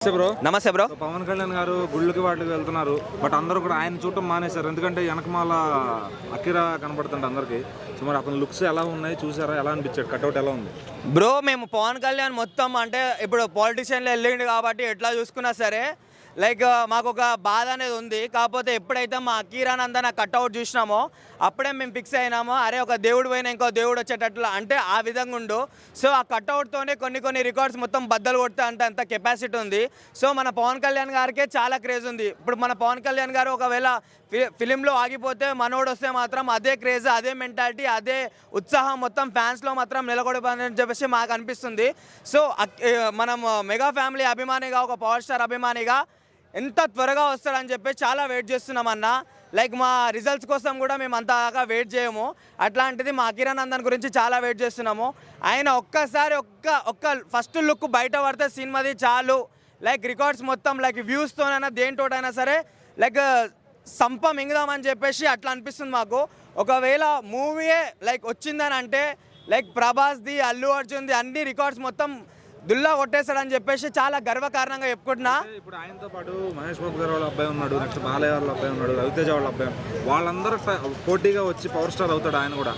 నమస్తే బ్రో. పవన్ కళ్యాణ్ గారు గుళ్ళకి వాటికి వెళ్తున్నారు. బట్ అందరూ కూడా ఆయన చూడటం మానేశారు. ఎందుకంటే వెనకమాల అకిరా కనబడుతుంది అందరికి. సో మరి అతని లుక్స్ ఎలా ఉన్నాయి చూసారా? ఎలా అనిపించాడు? కట్అవుట్ ఎలా ఉంది బ్రో? మేము పవన్ కళ్యాణ్ మొత్తం అంటే ఇప్పుడు పాలిటిషియన్లో వెళ్ళిండు కాబట్టి ఎట్లా చూసుకున్నా సరే లైక్ మాకు ఒక బాధ అనేది ఉంది. కాకపోతే ఎప్పుడైతే మా అకీరానందన కట్అవుట్ చూసినామో అప్పుడే మేము ఫిక్స్ అయినామో, అరే ఒక దేవుడు పోయినా ఇంకో దేవుడు వచ్చేటట్లు అంటే ఆ విధంగా ఉండు. సో ఆ కట్అవుట్తోనే కొన్ని రికార్డ్స్ మొత్తం బద్దలు కొడతా అంటే అంత కెపాసిటీ ఉంది. సో మన పవన్ కళ్యాణ్ గారికే చాలా క్రేజ్ ఉంది. ఇప్పుడు మన పవన్ కళ్యాణ్ గారు ఒకవేళ ఫిలింలో ఆగిపోతే మనోడు వస్తే మాత్రం అదే క్రేజ్, అదే మెంటాలిటీ, అదే ఉత్సాహం మొత్తం ఫ్యాన్స్లో మాత్రం నిలబడిపోయిందని చెప్పేసి మాకు అనిపిస్తుంది. సో మనం మెగా ఫ్యామిలీ అభిమానిగా, ఒక పవర్ స్టార్ అభిమానిగా ఎంత త్వరగా వస్తాడని చెప్పి చాలా వెయిట్ చేస్తున్నామన్నా. లైక్ మా రిజల్ట్స్ కోసం కూడా మేము అంతగా వెయిట్ చేయము. అట్లాంటిది మా అకీరానందన్ గురించి చాలా వెయిట్ చేస్తున్నాము. ఆయన ఒక్కసారి ఒక్క ఫస్ట్ లుక్ బయట పడితే సినిమాది చాలు. లైక్ రికార్డ్స్ మొత్తం లైక్ వ్యూస్తోనైనా దేంతోటైనా సరే లైక్ సంప మింగుదామని చెప్పేసి అట్లా అనిపిస్తుంది మాకు. ఒకవేళ మూవీయే లైక్ వచ్చిందని అంటే లైక్ ప్రభాస్ది, అల్లు అర్జున్ది అన్ని రికార్డ్స్ మొత్తం దుల్లా కొట్టేస్తాడని చెప్పేసి చాలా గర్వకారణంగా చెప్పుకుంటున్నా. ఇప్పుడు ఆయనతో పాటు మహేష్ బాబు గారు వాళ్ళ అబ్బాయి ఉన్నాడు, నెక్స్ట్ బాలయ్య వాళ్ళ అబ్బాయి ఉన్నాడు, రవితేజ వాళ్ళ అబ్బాయి, వాళ్ళందరూ పోటీగా వచ్చి పవర్ స్టార్ అవుతాడు ఆయన కూడా.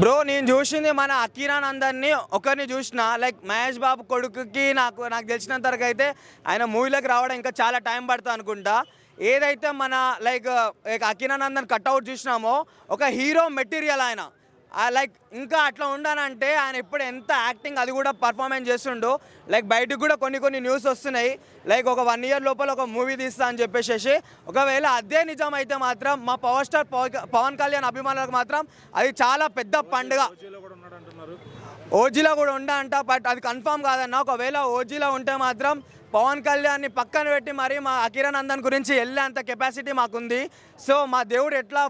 బ్రో నేను చూసింది మన అకీరానందన్ని ఒకరిని చూసిన. లైక్ మహేష్ బాబు కొడుకుకి నాకు తెలిసినంత వరకు అయితే ఆయన మూవీలోకి రావడం ఇంకా చాలా టైం పడుతుంది అనుకుంటా. ఏదైతే మన లైక్ అకీరానందన్ కట్అవుట్ చూసినామో ఒక హీరో మెటీరియల్ ఆయన. లైక్ ఇంకా అట్లా ఉండాలంటే ఆయన ఇప్పుడు ఎంత యాక్టింగ్ అది కూడా పర్ఫార్మెన్స్ చేస్తుండో. లైక్ బయటకు కూడా కొన్ని న్యూస్ వస్తున్నాయి లైక్ ఒక 1 year లోపల ఒక మూవీ తీస్తా అని చెప్పేసి. ఒకవేళ అదే నిజం అయితే మాత్రం మా పవర్ స్టార్ పవన్ కళ్యాణ్ అభిమానులకు మాత్రం అది చాలా పెద్ద పండుగ. ఓజీలో కూడా ఉండ బట్ అది కన్ఫామ్ కాదన్న. ఒకవేళ ఓజీలో ఉంటే మాత్రం పవన్ కళ్యాణ్ని పక్కన పెట్టి మరి మా అకీరానందన్ గురించి వెళ్ళేంత కెపాసిటీ మాకుంది. సో మా దేవుడు ఎట్లా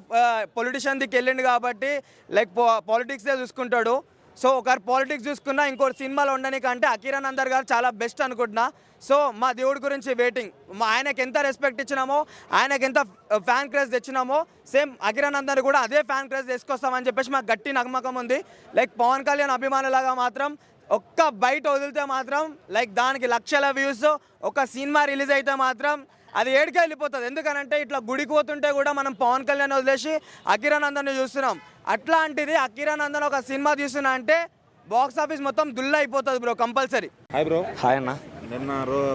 పొలిటిషియన్ దిక్కి వెళ్ళిండు కాబట్టి లైక్ పాలిటిక్సే చూసుకుంటాడు. సో ఒకరు పాలిటిక్స్ చూసుకున్నా ఇంకోటి సినిమాలో ఉండడానికంటే అకీరానందన్ గారు చాలా బెస్ట్ అనుకుంటున్నా. సో మా దేవుడి గురించి వెయిటింగ్. ఆయనకి ఎంత రెస్పెక్ట్ ఇచ్చినామో, ఆయనకి ఎంత ఫ్యాన్ క్రేజ్ తెచ్చినామో సేమ్ అకీరానందన్ కూడా అదే ఫ్యాన్ క్రేజ్ తీసుకొస్తామని చెప్పేసి మాకు గట్టి నమ్మకం ఉంది. లైక్ పవన్ కళ్యాణ్ అభిమానులాగా మాత్రం ఒక్క బయట వదిలితే మాత్రం లైక్ దానికి లక్షల వ్యూస్. ఒక సినిమా రిలీజ్ అయితే మాత్రం అది ఏడికి వెళ్ళిపోతుంది. ఎందుకనంటే ఇట్లా గుడికి పోతుంటే కూడా మనం పవన్ కళ్యాణ్ వదిలేసి అకీరానందన్ని చూస్తున్నాం. అట్లాంటిది అకీరానందన్ ఒక సినిమా తీస్తున్నా అంటే బాక్స్ ఆఫీస్ మొత్తం దుల్ల అయిపోతుంది bro compulsory. Hi bro. Hi అన్న. నిన్న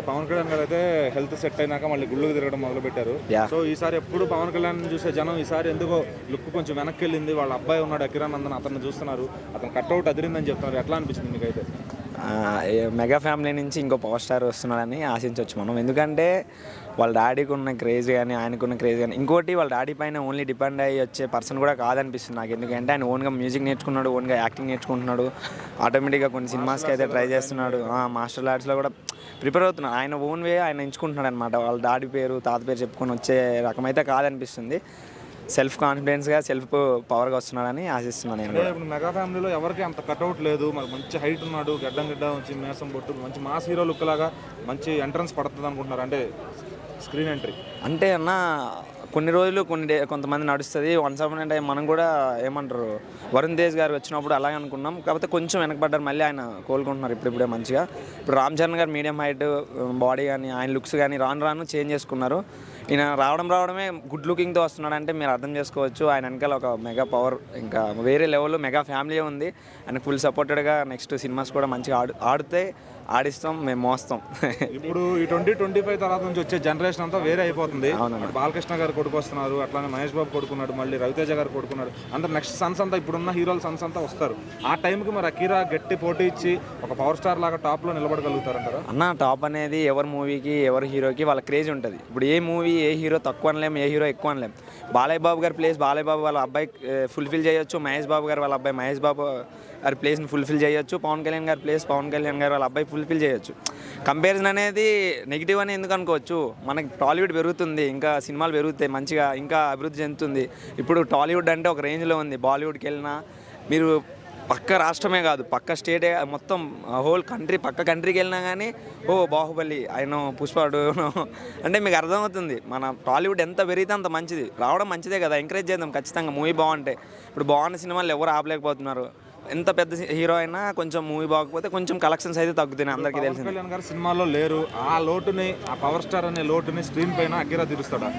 పవన్ కళ్యాణ్ గారు అయితే హెల్త్ సెట్ అయినాక మళ్ళీ గుళ్ళకి తిరగడం మొదలు పెట్టారు. సో ఈసారి ఎప్పుడు పవన్ కళ్యాణ్ చూసే జనం ఈసారి ఎందుకో లుక్ కొంచెం వెనక్కి వెళ్ళింది. వాళ్ళ అబ్బాయి ఉన్నాడు అకీరానందన్, అతన్ని చూస్తున్నారు, అతను కట్అవుట్ అదిరిందని చెప్తున్నారు. ఎట్లా అనిపించింది మీకైతే? మెగా ఫ్యామిలీ నుంచి ఇంకో పవర్ స్టార్ వస్తున్నాడని ఆశించవచ్చు మనం. ఎందుకంటే వాళ్ళ డాడీకి ఉన్న క్రేజ్ కానీ ఆయనకున్న క్రేజ్ కానీ, ఇంకోటి వాళ్ళ డాడీ పైన ఓన్లీ డిపెండ్ అయ్యి వచ్చే పర్సన్ కూడా కాదనిపిస్తుంది నాకు. ఎందుకంటే ఆయన ఓన్గా మ్యూజిక్ నేర్చుకున్నాడు, ఓన్గా యాక్టింగ్ నేర్చుకుంటున్నాడు, ఆటోమేటిక్గా కొన్ని సినిమాస్కి అయితే ట్రై చేస్తున్నాడు, మార్షల్ ఆర్ట్స్లో కూడా ప్రిపేర్ అవుతున్నాడు. ఆయన ఓన్ వే ఆయన ఎంచుకుంటున్నాడు అనమాట. వాళ్ళ డాడీ పేరు తాత పేరు చెప్పుకొని వచ్చే రకమైతే కాదనిపిస్తుంది. సెల్ఫ్ కాన్ఫిడెన్స్గా సెల్ఫ్ పవర్గా వస్తున్నాడని ఆశిస్తున్నాను నేను. ఇప్పుడు మెగా ఫ్యామిలీలో ఎవరికి అంత కట్అవుట్ లేదు. మరి మంచి హైట్ ఉన్నాడు, గడ్డ మంచి మేసం బొట్టు, మంచి మాస్ హీరో లుక్ లాగా మంచి ఎంట్రన్స్ పడుతుంది అనుకుంటున్నారు అంటే స్క్రీన్ ఎంట్రీ అంటే అన్న. కొన్ని రోజులు కొంతమంది నడుస్తుంది. వన్స్ అపాన్ టైం మనం కూడా ఏమంటారు వరుణ్ తేజ్ గారు వచ్చినప్పుడు అలాగే అనుకున్నాం. కాకపోతే కొంచెం వెనకబడ్డారు, మళ్ళీ ఆయన కోలుకుంటున్నారు ఇప్పుడే మంచిగా. ఇప్పుడు రామ్ చరణ్ గారు మీడియం హైట్, బాడీ కానీ ఆయన లుక్స్ కానీ రాను చేంజ్ చేసుకున్నారు. ఈయన రావడమే గుడ్ లుకింగ్తో వస్తున్నాడు అంటే మీరు అర్థం చేసుకోవచ్చు. ఆయన వెనకాల ఒక మెగా పవర్ ఇంకా వేరే లెవెల్లో మెగా ఫ్యామిలీ ఉంది. ఆయన ఫుల్ సపోర్టెడ్గా నెక్స్ట్ సినిమాస్ కూడా మంచిగా ఆడితే ఆడిస్తాం, మేము మోస్తాం. ఇప్పుడు ఈ 2025 తర్వాత నుంచి వచ్చే జనరేషన్ అంతా వేరే అయిపోతుంది. బాలకృష్ణ గారు కొడుకు వస్తున్నారు, అట్లానే మహేష్ బాబు కొడుకున్నాడు, మళ్ళీ రవితేజ గారు కొడుకున్నాడు. అందరు నెక్స్ట్ సన్స్ అంతా ఇప్పుడున్న హీరోల సన్స్ అంతా వస్తారు. ఆ టైంకి మరి అకీరా గట్టి పోటీ ఇచ్చి ఒక పవర్ స్టార్ లాగా టాప్లో నిలబడగలుగుతారంటారా? అన్న టాప్ అనేది ఎవరి మూవీకి ఎవరి హీరోకి వాళ్ళ క్రేజ్ ఉంటుంది. ఇప్పుడు ఏ మూవీ ఏ హీరో తక్కువ అనలేం, ఏ హీరో ఎక్కువ అనలేం. బాలయ్య బాబు గారి ప్లేస్ బాలయ్య బాబు వాళ్ళ అబ్బాయి ఫుల్ఫిల్ చేయొచ్చు, మహేష్ బాబు గారు వాళ్ళ అబ్బాయి మహేష్ బాబు గారి ప్లేస్ని ఫుల్ఫిల్ చేయొచ్చు, పవన్ కళ్యాణ్ గారి ప్లేస్ పవన్ కళ్యాణ్ గారు వాళ్ళ అబ్బాయి ఫుల్ఫిల్ చేయొచ్చు. కంపారిజన్ అనేది నెగిటివ్ అని ఎందుకు అనుకోవచ్చు. మనకి టాలీవుడ్ పెరుగుతుంది, ఇంకా సినిమాలు పెరుగుతాయి, మంచిగా ఇంకా అభివృద్ధి చెందుతుంది. ఇప్పుడు టాలీవుడ్ అంటే ఒక రేంజ్లో ఉంది. బాలీవుడ్కి వెళ్ళినా మీరు పక్క రాష్ట్రమే కాదు, పక్క స్టేటే మొత్తం హోల్ కంట్రీ, పక్క కంట్రీకి వెళ్ళినా కానీ బాహుబలి ఆయన పుష్పడు అంటే మీకు అర్థమవుతుంది. మన టాలీవుడ్ ఎంత పెరిగితే అంత మంచిది. రావడం మంచిదే కదా, ఎంకరేజ్ చేద్దాం ఖచ్చితంగా. మూవీ బాగుంటే ఇప్పుడు బాగున్న సినిమాలు ఎవరు ఆపలేకపోతున్నారు. ఎంత పెద్ద హీరో అయినా కొంచెం మూవీ బాగకపోతే కొంచెం కలెక్షన్స్ అయితే తగ్గుతున్నాయి, అందరికీ పవన్ తెలిసింది. కళ్యాణ్ గారు సినిమాలో లేరు, ఆ లోటుని, ఆ పవర్ స్టార్ అనే లోటుని స్క్రీన్ పైన అకిరా తీరుస్తాడా?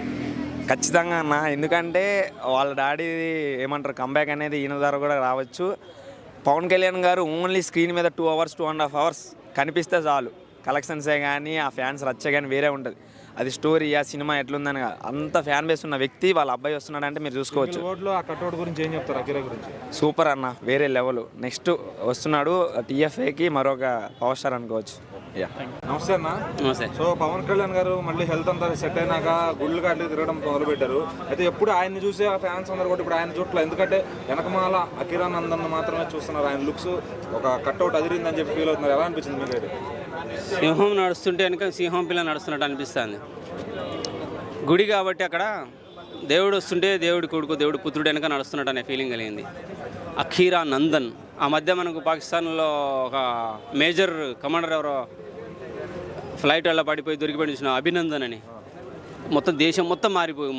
ఖచ్చితంగా అన్న, ఎందుకంటే వాళ్ళ డాడీ ఏమంటారు కంబ్యాక్ అనేది ఈయన ద్వారా కూడా రావచ్చు. పవన్ కళ్యాణ్ గారు ఓన్లీ స్క్రీన్ మీద 2 hours 2.5 hours కనిపిస్తే చాలు, కలెక్షన్సే కానీ ఆ ఫ్యాన్స్ రచ్చే కానీ వేరే ఉంటుంది. అది స్టోరీ, ఆ సినిమా ఎట్లుందని కాదు, అంత ఫ్యాన్ బేస్ ఉన్న వ్యక్తి వాళ్ళ అబ్బాయి వస్తున్నాడంటే మీరు చూసుకోవచ్చు. ఓట్లో ఆ కట్అవుట్ గురించి ఏం చెప్తారు, అకిరా గురించి? సూపర్ అన్న, వేరే లెవెల్. నెక్స్ట్ వస్తున్నాడు టీఎఫ్ఏకి మరొక పవర్ స్టార్ అనుకోవచ్చు. యా, నమస్తే అన్న. నమస్తే. సో పవన్ కళ్యాణ్ గారు మళ్ళీ హెల్త్ అంతా సెట్ అయినాక గుళ్ళు కాట్లు తిరగడం మొదలు పెట్టారు. అయితే ఎప్పుడు ఆయన్ని చూసే ఆ ఫ్యాన్స్ అందరు కూడా ఇప్పుడు ఆయన చూడలేదు, ఎందుకంటే వెనకమాల అకిరా నందన్ మాత్రమే చూస్తున్నారు. ఆయన లుక్స్ ఒక కట్అవుట్ అదిరిందని చెప్పి ఫీల్ అవుతున్నారు. ఎలా అనిపించింది మీకు? సింహం నడుస్తుంటే వెనక సింహం పిల్ల నడుస్తున్నట్టు అనిపిస్తుంది. గుడి కాబట్టి అక్కడ దేవుడు వస్తుంటే దేవుడి కొడుకు దేవుడి పుత్రుడు వెనక నడుస్తున్నట్టు అనే ఫీలింగ్ కలిగింది. అఖీరా నందన్ ఆ మధ్య మనకు పాకిస్తాన్లో ఒక మేజర్ కమాండర్ ఎవరో ఫ్లైట్ వల్ల పడిపోయి దొరికిపోయి చూసిన అభినందన్ అని, మొత్తం దేశం మొత్తం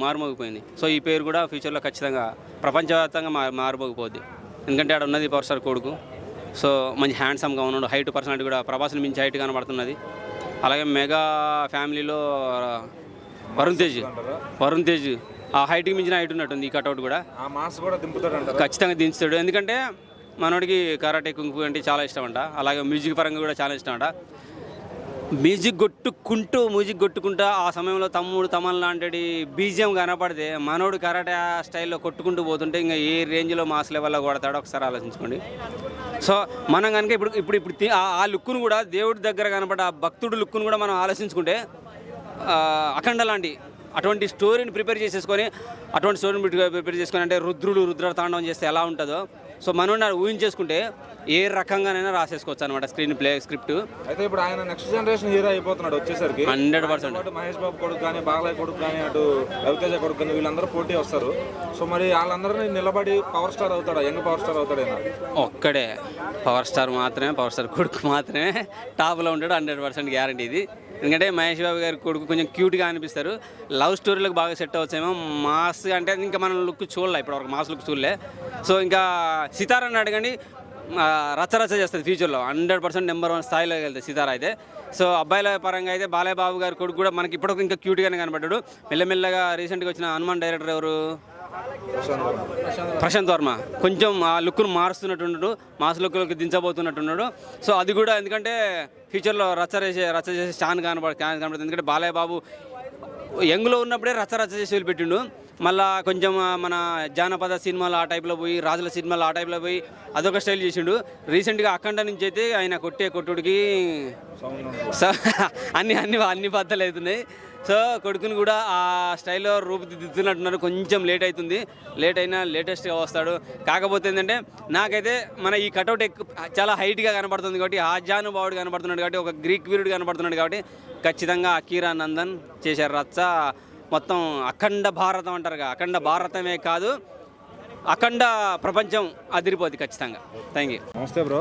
మారుమోగిపోయింది. సో ఈ పేరు కూడా ఫ్యూచర్లో ఖచ్చితంగా ప్రపంచవ్యాప్తంగా మారుమోగిపోద్ది. ఎందుకంటే ఆడ ఉన్నది పవర్ స్టార్ కొడుకు. సో మంచి హ్యాండ్సమ్గా ఉన్నాడు, హైట్ పర్సనాలిటీ కూడా ప్రభాస్ని మించి హైట్ కనబడుతున్నది. అలాగే మెగా ఫ్యామిలీలో వరుణ్ తేజ్ ఆ హైట్కి మించిన హైట్ ఉన్నట్టుంది. ఈ కట్అవుట్ కూడా ఆ మాస్ కూడా దింపుతాడు, ఖచ్చితంగా దించుతాడు. ఎందుకంటే మనోడికి కరాటే కుంగు అంటే చాలా ఇష్టం అంట. అలాగే మ్యూజిక్ పరంగా కూడా చాలా ఇష్టం అంట. మ్యూజిక్ కొట్టుకుంటా ఆ సమయంలో తమన్ లాంటి బీజియం కనపడితే మనోడు కరాటే స్టైల్లో కొట్టుకుంటూ పోతుంటే ఇంకా ఏ రేంజ్లో మాస్ లెవెల్లో కొడతాడో ఒకసారి ఆలోచించుకోండి. సో మనం కనుక ఇప్పుడు ఆ లుక్ను కూడా దేవుడి దగ్గర కనపడే ఆ భక్తుడు లుక్ను కూడా మనం ఆలోచించుకుంటే అఖండ లాంటి అటువంటి స్టోరీని ప్రిపేర్ చేసుకొని అంటే రుద్ర తాండవం చేస్తే ఎలా ఉంటుందో సో మనం ఊహించేసుకుంటే ఏ రకంగానైనా రాసేసుకోవచ్చు అనమాట స్క్రిప్ట్. అయితే ఇప్పుడు ఆయన నెక్స్ట్ జనరేషన్ హీరో అయిపోతున్నాడు వచ్చేసరికి 100%. మహేష్ బాబు కొడుకు కానీ, బాలయ్య కొడుకు కానీ, అటు రవితేజ కొడుకు కానీ వీళ్ళందరూ పోటీ వస్తారు. సో మరి వాళ్ళందరినీ నిలబడి పవర్ స్టార్ అవుతాడా, యంగ్ పవర్ స్టార్ అవుతాడేనా? ఒక్కడే పవర్ స్టార్ కొడుకు మాత్రమే టాప్లో ఉంటాడు. 100% గ్యారంటీ ఇది. ఎందుకంటే మహేష్ బాబు గారి కొడుకు కొంచెం క్యూట్గా అనిపిస్తారు. లవ్ స్టోరీలకు బాగా సెట్ అవచ్చేమో. మాస్ అంటే ఇంకా మనం లుక్ చూడలే, ఇప్పటివరకు మాస్ లుక్ చూడలే. సో ఇంకా సితారాని అడగండి, రచ్చ చేస్తుంది ఫ్యూచర్లో. 100% నెంబర్ 1 స్థాయిలోకి వెళ్తుంది సితారా అయితే. సో అబ్బాయిల పరంగా అయితే బాలయ్య బాబు గారి కొడుకు కూడా మనకి ఇప్పటికి ఇంకా క్యూట్గానే కనబడ్డాడు. మెల్లమెల్లగా రీసెంట్గా వచ్చిన హనుమాన్ డైరెక్టర్ ఎవరు, ప్రశాంత్ వర్మ, కొంచెం ఆ లుక్ను మారుస్తున్నట్టున్నాడు, మాస్ లుక్లోకి దించబోతున్నట్టున్నాడు. సో అది కూడా ఎందుకంటే ఫ్యూచర్లో రచ్చ చేసే ఛాన్స్ కనబడుతుంది. ఎందుకంటే బాలయ్య బాబు యంగ్లో ఉన్నప్పుడే రచ్చ చేసి వదిలిపెట్టిండు. మళ్ళీ కొంచెం మన జానపద సినిమాలు ఆ టైప్లో పోయి, రాజుల సినిమాలు ఆ టైప్లో పోయి అదొక స్టైల్ చేసిండు. రీసెంట్గా అఖండ నుంచి అయితే ఆయన కొట్టుడికి అన్ని బద్దలు అవుతున్నాయి. సో కొడుకుని కూడా ఆ స్టైల్లో రూపుదిద్దుతున్నట్టున్నారు. కొంచెం లేట్ అవుతుంది, లేట్ అయినా లేటెస్ట్గా వస్తాడు. కాకపోతే ఏంటంటే నాకైతే మన ఈ కటౌట్ చాలా హైట్గా కనబడుతుంది కాబట్టి, ఆజానుభావుడు కనబడుతున్నాడు కాబట్టి, ఒక గ్రీక్ వీరుడు కనబడుతున్నాడు కాబట్టి ఖచ్చితంగా అఖీరా నందన్ చేశారు రచ్చ. మొత్తం అఖండ భారతం అంటారుగా, అఖండ భారతమే కాదు అఖండ ప్రపంచం అదిరిపోద్ది ఖచ్చితంగా. Thank you. నమస్తే బ్రో.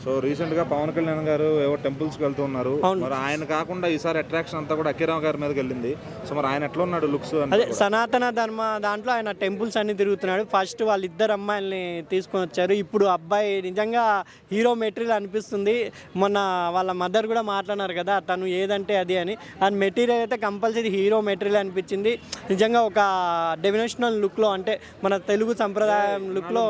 సో రీసెంట్ గా పవన్ కళ్యాణ్ గారు ఏవో టెంపుల్స్ కి వెళ్తూ ఉన్నారు. మరి ఆయన కాకుండా ఈసారి అట్రాక్షన్ అంతా కూడా అఖీరా గారి మీదకి వెళ్ళింది. సో మరి ఆయన ఎట్లా ఉన్నాడు లుక్స్? అదే సనాతన ధర్మ దాంట్లో ఆయన టెంపుల్స్ అన్ని తిరుగుతున్నాడు. ఫస్ట్ వాళ్ళిద్దరు అమ్మాయిల్ని తీసుకొని వచ్చారు. ఇప్పుడు అబ్బాయి నిజంగా హీరో మెటీరియల్ అనిపిస్తుంది. మొన్న వాళ్ళ మదర్ కూడా మాట్లాడినారు కదా, తను ఏదంటే అది అని. ఆ మెటీరియల్ అయితే కంపల్సరీ హీరో మెటీరియల్ అనిపించింది. నిజంగా ఒక డెఫినేషనల్ లుక్లో, అంటే మన తెలుగు సంప్రదాయం లుక్లో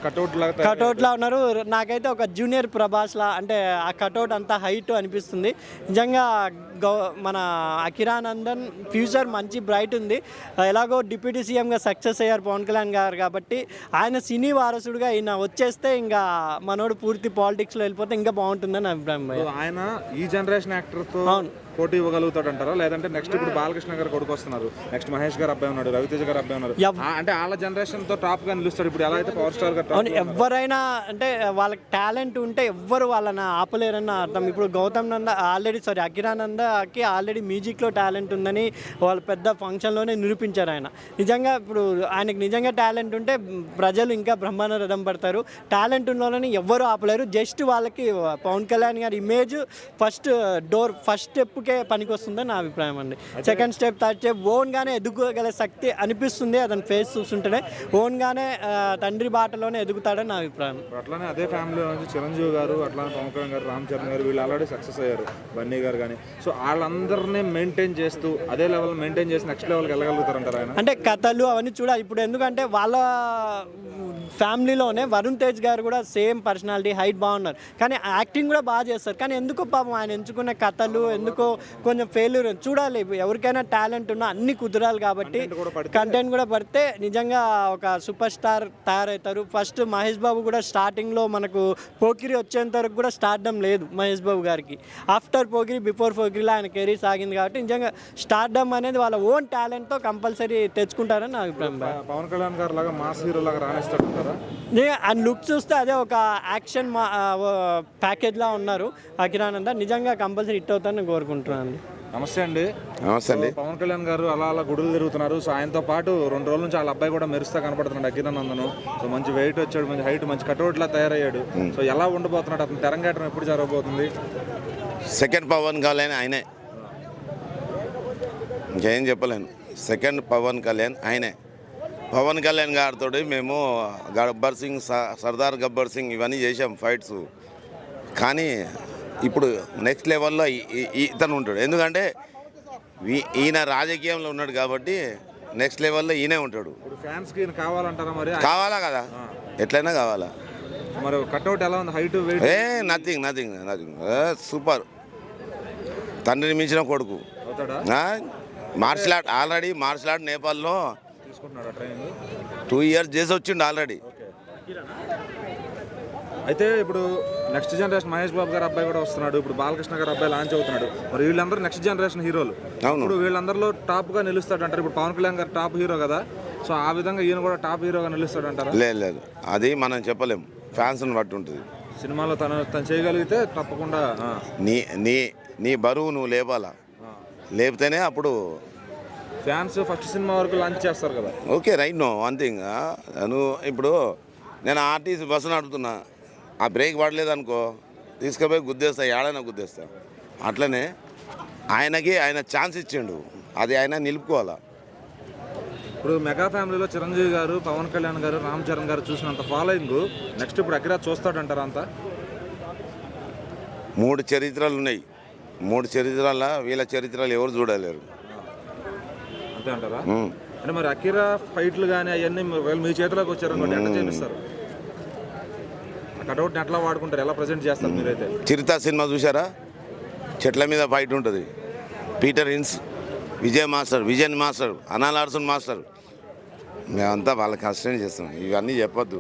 కటౌట్ లా ఉన్నారు. నాకైతే ఒక జూనియర్ ప్రభాస్ లా, అంటే ఆ కటౌట్ అంతా హైట్ అనిపిస్తుంది. నిజంగా మన అఖీరా నందన్ ఫ్యూచర్ మంచి బ్రైట్ ఉంది. ఎలాగో డిప్యూటీ సీఎంగా సక్సెస్ అయ్యారు పవన్ కళ్యాణ్ గారు కాబట్టి, ఆయన సినీ వారసుడుగా ఈయన వచ్చేస్తే ఇంకా మనోడు పూర్తి పాలిటిక్స్లో వెళ్ళిపోతే ఇంకా బాగుంటుందని అభిప్రాయం. ఆయన ఈ జనరేషన్ యాక్టర్తో పోటీ ఇవ్వగలుగుతాడు అంటారా? లేదంటే నెక్స్ట్ ఇప్పుడు బాలకృష్ణ గారు కొడుకు వస్తున్నారు, నెక్స్ట్ మహేష్ గారు అబ్బాయి ఉన్నాడు, రవితేజ గారు అబ్బాయి ఉన్నారు, అంటే వాళ్ళ జనరేషన్ తో టాప్ గా నిలుస్తాడు. ఇప్పుడు ఎలా అయితే పవర్ స్టార్ గారు ఎవరైనా అంటే వాళ్ళకి టాలెంట్ ఉంటే ఎవ్వరు వాళ్ళని ఆపలేరన్న అర్థం. ఇప్పుడు గౌతమ్ నంద అఖీరా నందకి ఆల్రెడీ మ్యూజిక్లో టాలెంట్ ఉందని వాళ్ళు పెద్ద ఫంక్షన్లోనే నిరూపించారు. ఆయన నిజంగా ఇప్పుడు ఆయనకి నిజంగా టాలెంట్ ఉంటే ప్రజలు ఇంకా బ్రహ్మాండ రథం పడతారు. టాలెంట్ ఉన్న వాళ్ళని ఎవ్వరూ ఆపలేరు. జస్ట్ వాళ్ళకి పవన్ కళ్యాణ్ గారి ఇమేజ్ ఫస్ట్ స్టెప్ స్టెప్కే పనికొస్తుందని నా అభిప్రాయం అండి. సెకండ్ స్టెప్ థర్డ్ స్టెప్ ఓన్గానే ఎదుగుగల శక్తి అనిపిస్తుంది అతని ఫేస్ చూస్తుంటేనే. ఓన్గానే తండ్రి బాటలోనే ఎదుగుతాడని నా అభిప్రాయం. అట్లానే అదే ఫ్యామిలీలో నుంచి చిరంజీవి గారు, అట్లానే పవన్ కళ్యాణ్ గారు, రామ్ చరణ్ గారు వీళ్ళు ఆల్రెడీ సక్సెస్ అయ్యారు, బన్నీ గారు కానీ. సో వాళ్ళందరినీ మెయింటైన్ చేస్తూ అదే లెవెల్ మెయింటైన్ చేసి నెక్స్ట్ లెవెల్కి వెళ్ళగలుగుతారంటారు ఆయన? అంటే కథలు అవన్నీ చూడాలి ఇప్పుడు. ఎందుకంటే వాళ్ళ ఫ్యామిలీలోనే వరుణ్ తేజ్ గారు కూడా సేమ్ పర్సనాలిటీ, హైట్ బాగున్నారు, కానీ యాక్టింగ్ కూడా బాగా చేస్తారు. కానీ ఎందుకో పాపం ఆయన ఎంచుకున్న కథలు ఎందుకో కొంచెం ఫెయిల్యూర్. చూడాలి, ఎవరికైనా టాలెంట్ ఉన్నా అన్ని కుదరాలి కాబట్టి కంటెంట్ కూడా పడితే నిజంగా ఒక సూపర్ స్టార్ తయారవుతారు. ఫస్ట్ మహేష్ బాబు కూడా స్టార్టింగ్లో మనకు పోకిరి వచ్చేంత వరకు కూడా స్టార్డమ్ లేదు మహేష్ బాబు గారికి. ఆఫ్టర్ పోకిరి బిఫోర్ పోకిరిలో ఆయన కెరీర్ సాగింది కాబట్టి నిజంగా స్టార్డమ్ అనేది వాళ్ళ ఓన్ టాలెంట్తో కంపల్సరీ తెచ్చుకుంటారని నా అభిప్రాయం. పవన్ కళ్యాణ్ గారు లాగా మాస్ హీరో లాగా రాణిస్తారంటారా? ఆయన లుక్ చూస్తే అదే ఒక యాక్షన్ ప్యాకేజ్లా ఉన్నారు అఖిరానంద. నిజంగా కంపల్సరీ హిట్ అవుతారని కోరుకుంటున్నాను. నమస్తే అండి. నమస్తే అండి. పవన్ కళ్యాణ్ గారు అలా అలా గుడులు తిరుగుతున్నారు. సో ఆయనతో పాటు 2 రోజుల నుంచి వాళ్ళ అబ్బాయి కూడా మెరుస్తా కనపడుతున్నాడు, అఖిరానందను. సో మంచి వెయిట్ వచ్చాడు, మంచి హైట్, మంచి కటౌట్లా తయారయ్యాడు. సో ఎలా ఉండబోతున్నాడు అతను? తెరంగేటం ఎప్పుడు జరగబోతుంది? సెకండ్ పవన్ కళ్యాణ్ ఆయనే, ఇంకేం చెప్పలేను. సెకండ్ పవన్ కళ్యాణ్ ఆయనే. పవన్ కళ్యాణ్ గారితో మేము గబ్బర్ సింగ్, సర్దార్ గబ్బర్ సింగ్ ఇవన్నీ చేసాం ఫైట్స్. కానీ ఇప్పుడు నెక్స్ట్ లెవెల్లో ఇతను ఉంటాడు. ఎందుకంటే ఈయన రాజకీయంలో ఉన్నాడు కాబట్టి నెక్స్ట్ లెవెల్లో ఈయనే ఉంటాడు. ఇప్పుడు ఫ్యాన్స్కి ఈయన కావాలంటారా? మరి కావాలా కదా, ఎట్లయినా కావాలా. మరి కట్అవుట్ ఎలా ఉంది? Height, weight? Nothing super. తండ్రిని మించిన కొడుకు. Martial art already martial art నేపాల్లో తీసుకుంటున్నాడు ట్రైనింగ్. 2 years చేసి వచ్చిండు ఆల్రెడీ. అయితే ఇప్పుడు నెక్స్ట్ జనరేషన్ మహేష్ బాబు గారు అబ్బాయి కూడా వస్తున్నాడు, ఇప్పుడు బాలకృష్ణ గారు అబ్బాయి లాంచ్ అవుతున్నాడు. మరి వీళ్ళందరూ నెక్స్ట్ జనరేషన్ హీరోలు. ఇప్పుడు వీళ్ళందరిలో టాప్గా నిలుస్తాడు అంటారు. ఇప్పుడు పవన్ కళ్యాణ్ గారు టాప్ హీరో కదా, సో ఆ విధంగా ఈయన కూడా టాప్ హీరోగా నిలుస్తాడు అంటారా? లేదు, అది మనం చెప్పలేము, ఫ్యాన్స్ని బట్టి ఉంటుంది. సినిమాలో తను చేయగలిగితే తప్పకుండా నీ నీ నీ బరువు నువ్వు లేపాలా, లేపితేనే అప్పుడు ఫ్యాన్స్ ఫస్ట్ సినిమా వరకు లాంచ్ చేస్తారు కదా. Okay right. No one thing, నువ్వు ఇప్పుడు నేను ఆర్టీసీ బస్సు నడుపుతున్నా, ఆ బ్రేక్ పడలేదనుకో తీసుకుపోయి గుద్దేస్తా, ఏడైనా గుద్దేస్తా. అట్లనే ఆయన ఛాన్స్ ఇచ్చిండు, అది ఆయన నిలుపుకోవాలా. ఇప్పుడు మెగా ఫ్యామిలీలో చిరంజీవి గారు, పవన్ కళ్యాణ్ గారు, రామ్ చరణ్ గారు చూసినంత ఫాలోయింగ్ నెక్స్ట్ ఇప్పుడు అఖిరాజ్ చూస్తాడంటారా? అంతా 3 చరిత్రలు ఉన్నాయి. 3 చరిత్రల వీళ్ళ చరిత్రలు ఎవరు చూడలేరు. అంతే అంటారా? అంటే మరి అఖిరా ఫైట్లు కానీ అవన్నీ మీ చేతిలోకి వచ్చారనుకోండి, ఎట్లా చేపిస్తారు? కటౌట్ని ఎట్లా వాడుకుంటారు, ఎలా ప్రజెంట్ చేస్తారు మీరైతే? చిరుత సినిమా చూసారా? చెట్ల మీద ఫైట్ ఉంటుంది. పీటర్ ఇన్స్, విజయన్ మాస్టర్, అనాల్ ఆర్సన్ మాస్టర్, మేమంతా వాళ్ళకి కష్టం చేస్తాం. ఇవన్నీ చెప్పొద్దు.